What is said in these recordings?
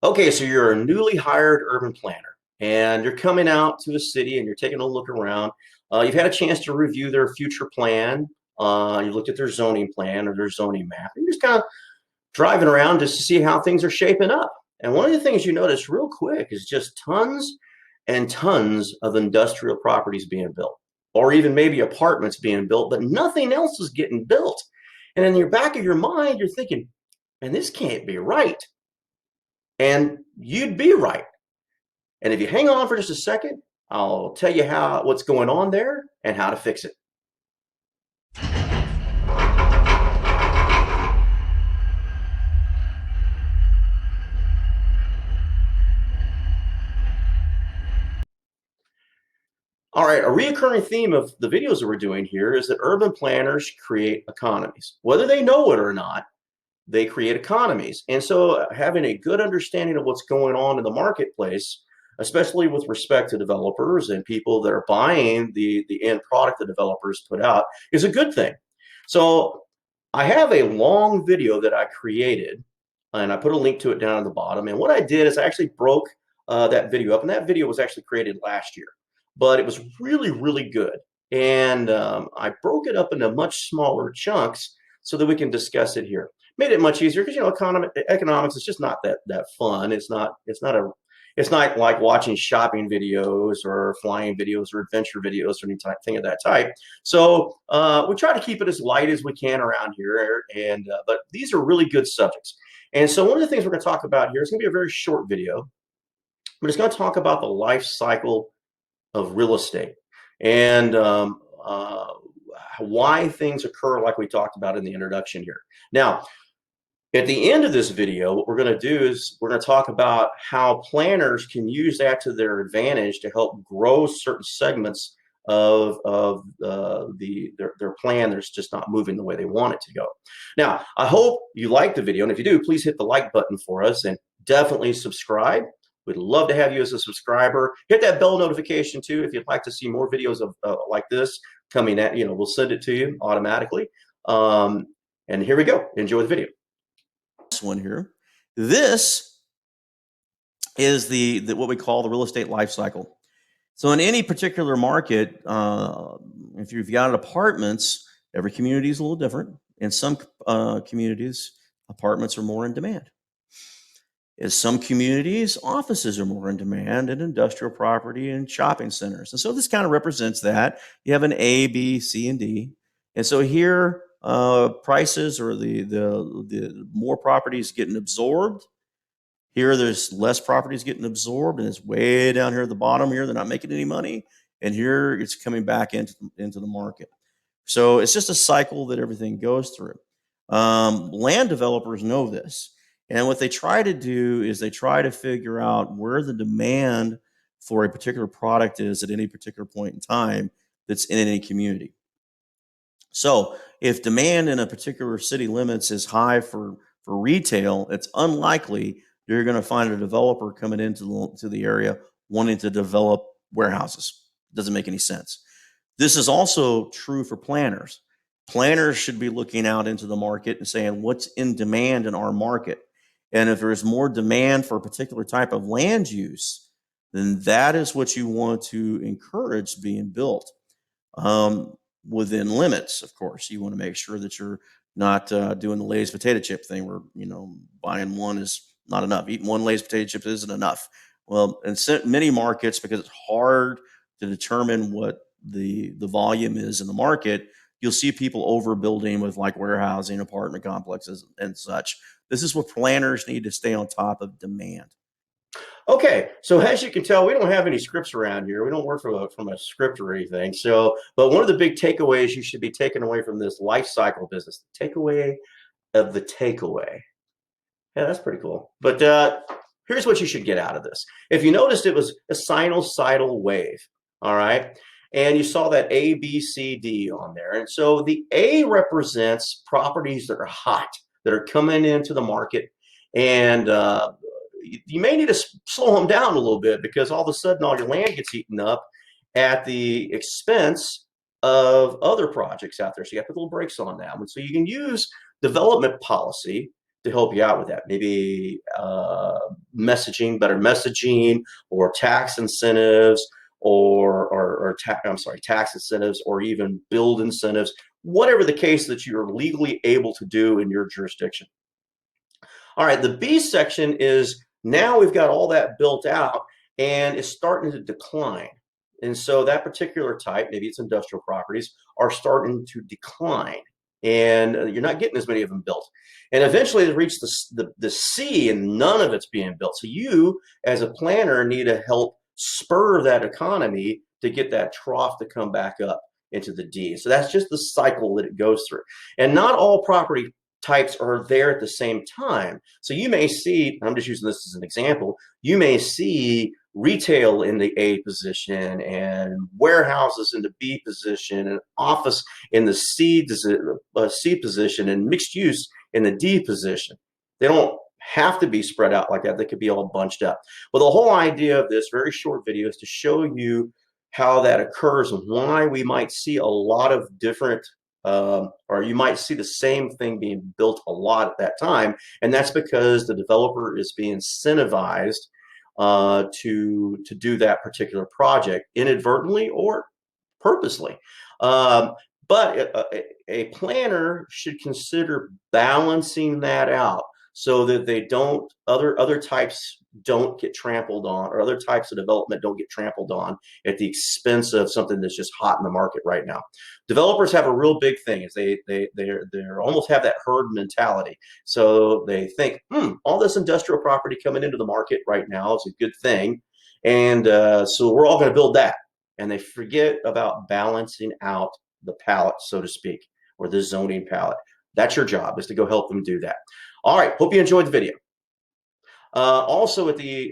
Okay, so you're a newly hired urban planner and you're coming out to a city and you're taking a look around. You've had a chance to review their future plan. You looked at their zoning plan or their zoning map. And you're just kind of driving around just to see how things are shaping up. And one of the things you notice real quick is just tons and tons of industrial properties being built, or even maybe apartments being built, but nothing else is getting built. And in your back of your mind, you're thinking, man, this can't be right. And you'd be right. And if you hang on for just a second, I'll tell you what's going on there and how to fix it. All right, a reoccurring theme of the videos that we're doing here is that urban planners create economies. Whether they know it or not, they create economies. And so having a good understanding of what's going on in the marketplace, especially with respect to developers and people that are buying the end product the developers put out, is a good thing. So I have a long video that I created, and I put a link to it down at the bottom. And what I did is I actually broke that video up, and that video was actually created last year, but it was really, really good. And I broke it up into much smaller chunks so that we can discuss it here. Made it much easier because economics is just not that fun. It's not like watching shopping videos or flying videos or adventure videos or thing of that type. So we try to keep it as light as we can around here. And but these are really good subjects. And so one of the things we're going to talk about here is going to be a very short video, but it's going to talk about the life cycle of real estate and why things occur like we talked about in the introduction here. Now, at the end of this video, what we're going to do is we're going to talk about how planners can use that to their advantage to help grow certain segments of their plan that's just not moving the way they want it to go. Now, I hope you like the video, and if you do, please hit the like button for us and definitely subscribe. We'd love to have you as a subscriber. Hit that bell notification too if you'd like to see more videos of like this coming at we'll send it to you automatically. And here we go. Enjoy the video. This one here. This is the what we call the real estate life cycle. So in any particular market, if you've got apartments, every community is a little different. In some communities, apartments are more in demand. In some communities, offices are more in demand, and industrial property and shopping centers. And so this kind of represents that. You have an A, B, C, and D. And so here, prices or the more properties getting absorbed. Here, there's less properties getting absorbed, and it's way down here at the bottom here. They're not making any money. And here, it's coming back into the market. So it's just a cycle that everything goes through. Land developers know this. And what they try to do is they try to figure out where the demand for a particular product is at any particular point in time that's in any community. So if demand in a particular city limits is high for retail, it's unlikely you're going to find a developer coming into the area wanting to develop warehouses. It doesn't make any sense. This is also true for planners. Planners should be looking out into the market and saying, what's in demand in our market? And if there's more demand for a particular type of land use, then that is what you want to encourage being built. Within limits, of course. You want to make sure that you're not doing the Lay's potato chip thing where, buying one is not enough. Eating one Lay's potato chip isn't enough. Well, in many markets, because it's hard to determine what the volume is in the market, you'll see people overbuilding with like warehousing, apartment complexes, and such. This is what planners need to stay on top of demand. Okay, so as you can tell, we don't have any scripts around here. We don't work from a script or anything. So, but one of the big takeaways you should be taking away from this life cycle business, the takeaway of the takeaway. Yeah, that's pretty cool. But here's what you should get out of this. If you noticed, it was a sinusoidal wave. All right. And you saw that A, B, C, D on there. And so the A represents properties that are hot, that are coming into the market. And you may need to slow them down a little bit because all of a sudden all your land gets eaten up at the expense of other projects out there. So you have to put little brakes on that one. So you can use development policy to help you out with that. Maybe messaging, better messaging, or tax incentives, tax incentives, or even build incentives, whatever the case that you're legally able to do in your jurisdiction. All right, the B section is now we've got all that built out and it's starting to decline. And so that particular type, maybe it's industrial properties, are starting to decline. And you're not getting as many of them built. And eventually they reach the C and none of it's being built. So you, as a planner, need to help spur that economy to get that trough to come back up into the D. So that's just the cycle that it goes through. And not all property types are there at the same time. So you may see, I'm just using this as an example, you may see retail in the A position and warehouses in the B position and office in the C position and mixed use in the D position. They don't have to be spread out like that. They could be all bunched up. Well, the whole idea of this very short video is to show you how that occurs and why we might see a lot of different or you might see the same thing being built a lot at that time. And that's because the developer is being incentivized to do that particular project inadvertently or purposely. But a planner should consider balancing that out so that they don't, other types don't get trampled on, or other types of development don't get trampled on at the expense of something that's just hot in the market right now. Developers have a real big thing is they almost have that herd mentality. So they think, all this industrial property coming into the market right now is a good thing. And so we're all going to build that. And they forget about balancing out the palette, so to speak, or the zoning palette. That's your job, is to go help them do that. All right, hope you enjoyed the video. Also, at the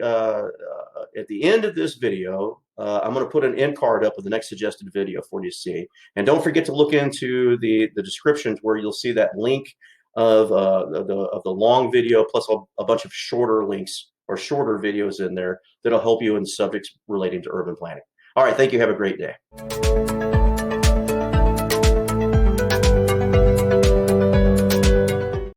end of this video, I'm going to put an end card up with the next suggested video for you to see. And don't forget to look into the descriptions where you'll see that link of the long video plus a bunch of shorter links or shorter videos in there that'll help you in subjects relating to urban planning. All right, thank you. Have a great day.